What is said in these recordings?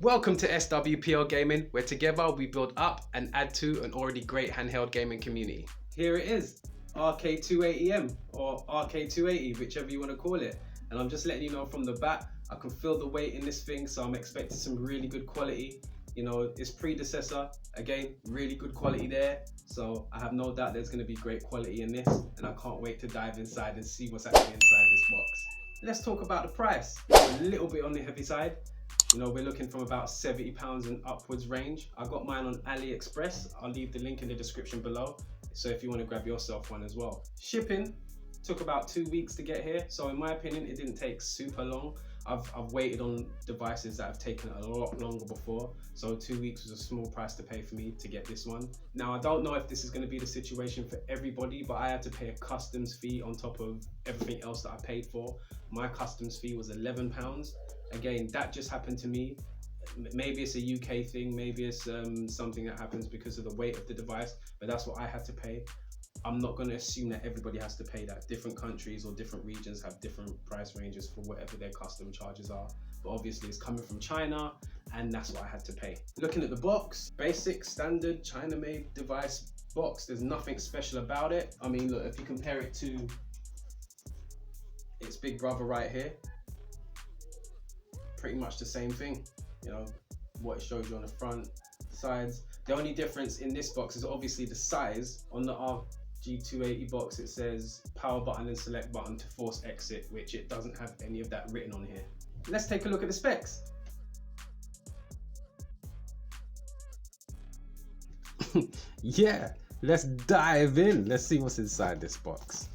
Welcome to SWPL Gaming, where together we build up and add to an already great handheld gaming community. Here it is, RG280M or RG280, whichever you want to call it. And I'm just letting you know from the bat, I can feel the weight in this thing, so I'm expecting some really good quality. You know, its predecessor, again, really good quality there. So I have no doubt there's going to be great quality in this, and I can't wait to dive inside and see what's actually inside this box. Let's talk about the price. It's a little bit on the heavy side. You know, we're looking from about £70 and upwards range. I got mine on AliExpress. I'll leave the link in the description below, so if you want to grab yourself one as well. Shipping took about 2 weeks to get here, so in my opinion it didn't take super long. I've waited on devices that have taken a lot longer before, so 2 weeks was a small price to pay for me to get this one. Now I don't know if this is going to be the situation for everybody, but I had to pay a customs fee on top of everything else that I paid for. My customs fee was £11. Again, that just happened to me. Maybe it's a UK thing, maybe it's something that happens because of the weight of the device, but that's what I had to pay. I'm not going to assume that everybody has to pay that. Different countries or different regions have different price ranges for whatever their custom charges are. But obviously it's coming from China, and that's what I had to pay. Looking at the box, basic, standard, China-made device box. There's nothing special about it. I mean, look, if you compare it to its big brother right here, pretty much the same thing. You know, what it shows you on the front, sides. The only difference in this box is obviously the size. On the RG280 box, it says power button and select button to force exit, which it doesn't have any of that written on here. Let's take a look at the specs. Yeah, let's dive in. Let's see what's inside this box.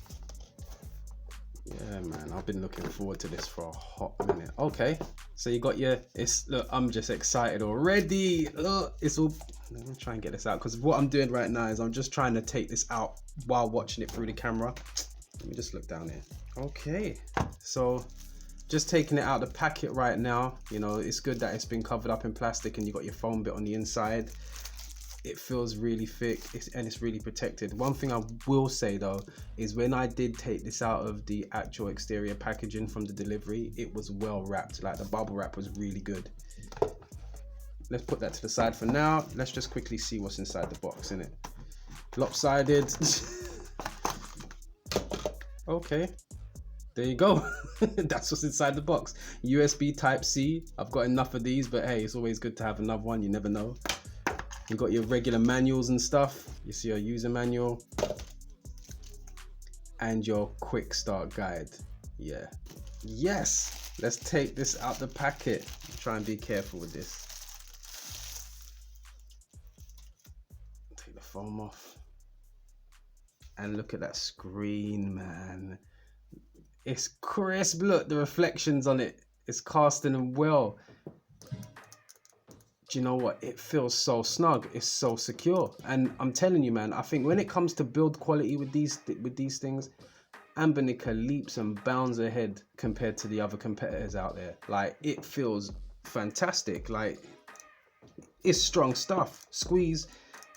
Yeah, man, I've been looking forward to this for a hot minute. Okay, so you got your, look, I'm just excited already. Look, it's all, let me try and get this out, because what I'm doing right now is I'm just trying to take this out while watching it through the camera. Let me just look down here. Okay, so just taking it out of the packet right now. You know, it's good that it's been covered up in plastic and you got your foam bit on the inside. It feels really thick and it's really protected. One thing I will say though is when I did take this out of the actual exterior packaging from the delivery, it was well wrapped. Like the bubble wrap was really good. Let's put that to the side for now. Let's just quickly see what's inside the box, innit? Lopsided. Okay, there you go. That's what's inside the box. USB type C. I've got enough of these, but hey, it's always good to have another one. You never know. You got your regular manuals and stuff. You see your user manual and your quick start guide. Yeah. Yes. Let's take this out the packet. Try and be careful with this. Take the foam off. And look at that screen, man. It's crisp. Look, the reflections on it. It's casting them well. Do you know what? It feels so snug. It's so secure. And I'm telling you, man, I think when it comes to build quality with these things, Ambernica leaps and bounds ahead compared to the other competitors out there. Like, it feels fantastic. Like, it's strong stuff. Squeeze,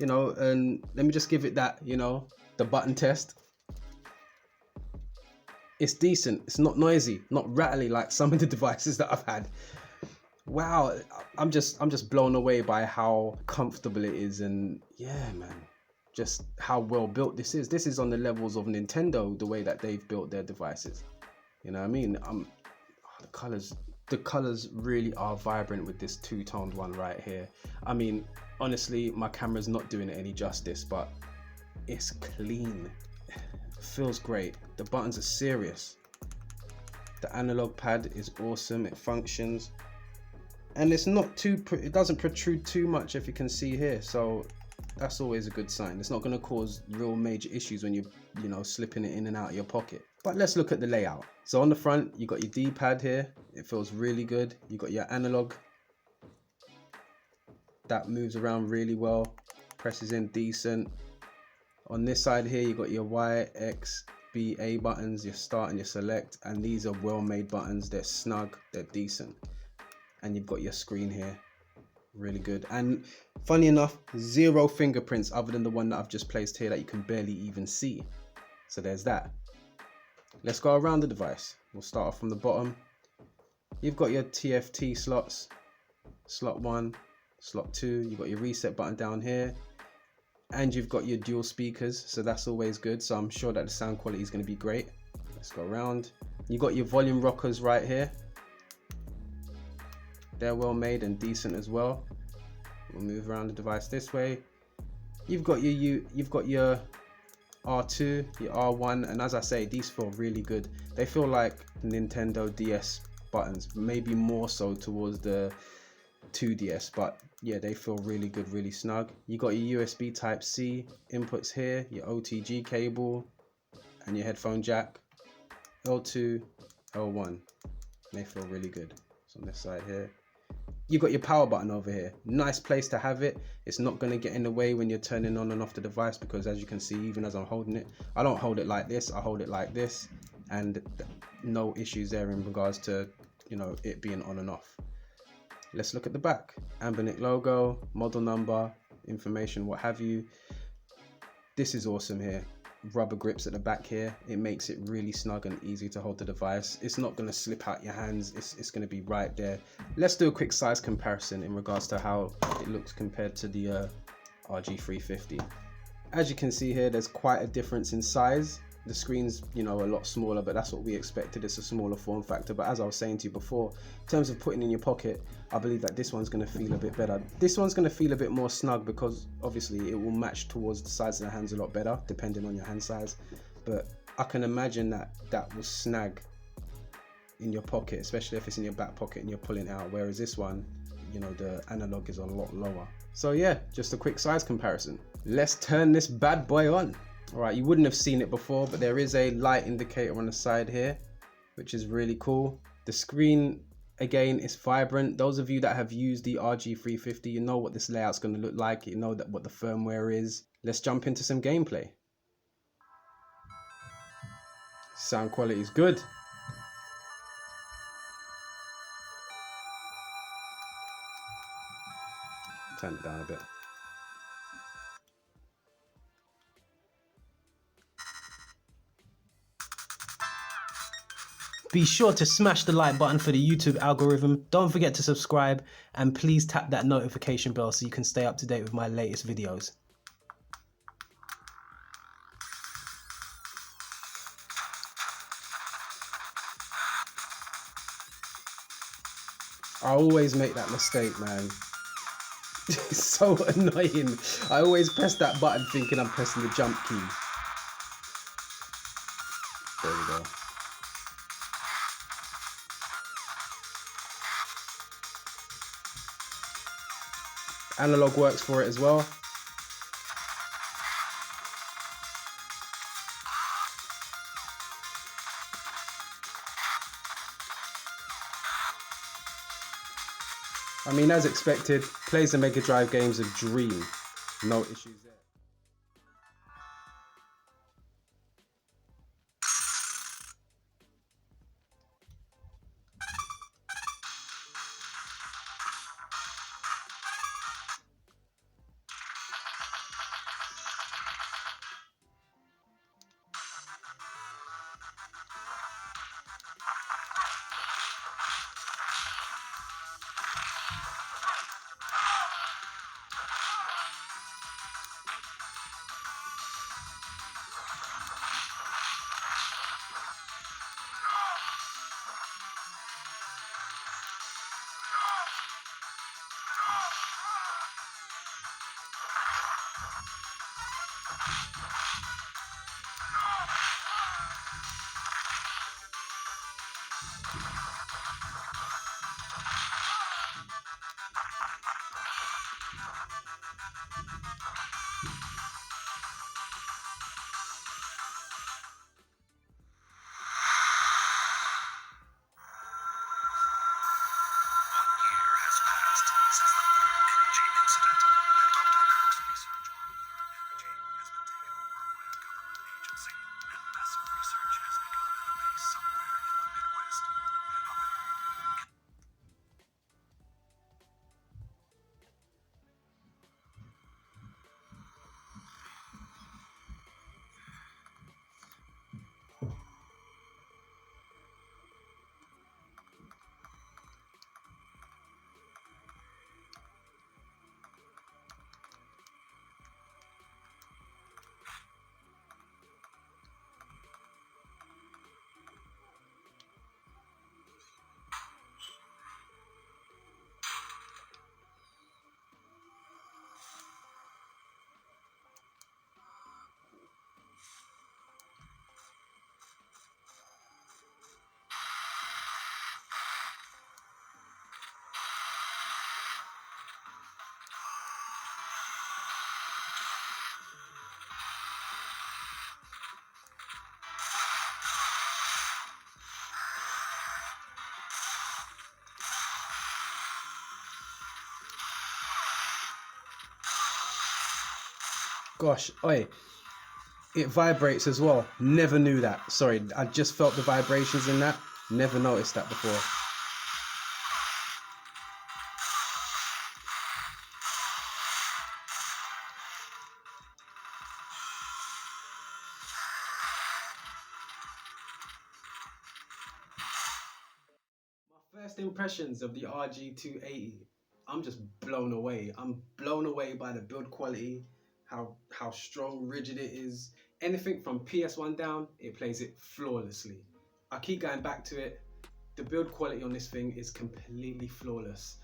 you know, and let me just give it that, you know, the button test. It's decent. It's not noisy, not rattly like some of the devices that I've had. Wow, I'm just blown away by how comfortable it is, and yeah, man, just how well built this is. This is on the levels of Nintendo, the way that they've built their devices. You know what I mean? The colors really are vibrant with this two-toned one right here. I mean, honestly, my camera's not doing it any justice, but it's clean. Feels great. The buttons are serious. The analog pad is awesome. It functions. And it's not too, it doesn't protrude too much, if you can see here, so that's always a good sign. It's not going to cause real major issues when you know, slipping it in and out of your pocket. But let's look at the layout. So on the front, you got your D-pad here. It feels really good. You got your analog. That moves around really well. Presses in decent. On this side here, you got your Y, X, B, A buttons, your start and your select, and these are well-made buttons. They're snug, they're decent. And you've got your screen here, really good. And funny enough, 0 fingerprints other than the one that I've just placed here that you can barely even see. So there's that. Let's go around the device. We'll start off from the bottom. You've got your TFT slots. slot 1, slot 2. You've got your reset button down here, and you've got your dual speakers, so that's always good. So I'm sure that the sound quality is going to be great. Let's go around. You got your volume rockers right here. They're well made and decent as well. We'll move around the device this way. You've got your R2, your R1, and as I say, these feel really good. They feel like Nintendo DS buttons, maybe more so towards the 2DS, but yeah, they feel really good, really snug. You got your USB type C inputs here, your OTG cable, and your headphone jack, L2, L1. They feel really good. So on this side here, you got your power button over here. Nice place to have it. It's not going to get in the way when you're turning on and off the device, because as you can see, even as I'm holding it, I don't hold it like this, I hold it like this, and no issues there in regards to, you know, it being on and off. Let's look at the back. Ambernic logo, model number, information, what have you. This is awesome here. Rubber grips at the back here. It makes it really snug and easy to hold the device. It's not going to slip out your hands. It's going to be right there. Let's do a quick size comparison in regards to how it looks compared to the RG350. As you can see here, there's quite a difference in size. The screen's, you know, a lot smaller, but that's what we expected. It's a smaller form factor. But as I was saying to you before, in terms of putting in your pocket, I believe that this one's going to feel a bit better. This one's going to feel a bit more snug because obviously it will match towards the size of the hands a lot better, depending on your hand size. But I can imagine that that will snag in your pocket, especially if it's in your back pocket and you're pulling it out. Whereas this one, you know, the analog is a lot lower. So yeah, just a quick size comparison. Let's turn this bad boy on. All right, you wouldn't have seen it before, but there is a light indicator on the side here, which is really cool. The screen, again, is vibrant. Those of you that have used the RG350, you know what this layout's going to look like. You know that what the firmware is. Let's jump into some gameplay. Sound quality is good. Turn it down a bit. Be sure to smash the like button for the YouTube algorithm. Don't forget to subscribe, and please tap that notification bell so you can stay up to date with my latest videos. I always make that mistake, man. It's so annoying. I always press that button thinking I'm pressing the jump key. There we go. Analog works for it as well. I mean, as expected, plays the Mega Drive games a dream. No issues there. Gosh, oi, it vibrates as well. Never knew that. Sorry, I just felt the vibrations in that. Never noticed that before. My first impressions of the RG280, I'm just blown away. I'm blown away by the build quality, how strong, rigid it is. Anything from PS1 down, it plays it flawlessly. I keep going back to it. The build quality on this thing is completely flawless.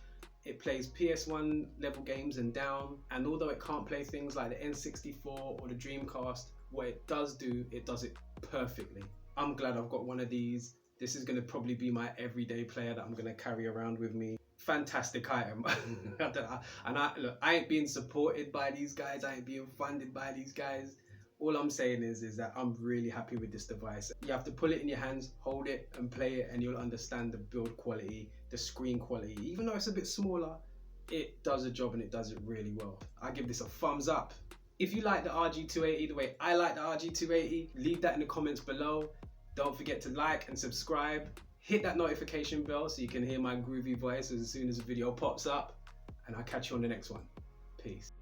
It plays PS1 level games and down, and although it can't play things like the N64 or the Dreamcast, what it does do, it does it perfectly. I'm glad I've got one of these. This is going to probably be my everyday player that I'm going to carry around with me. Fantastic item. Look, I ain't being supported by these guys. I ain't being funded by these guys. All I'm saying is that I'm really happy with this device. You have to pull it in your hands, hold it and play it, and you'll understand the build quality, the screen quality. Even though it's a bit smaller, it does a job and it does it really well. I give this a thumbs up. If you like the RG280 the way I like the RG280, leave that in the comments below. Don't forget to like and subscribe. Hit that notification bell so you can hear my groovy voice as soon as a video pops up. And I'll catch you on the next one. Peace.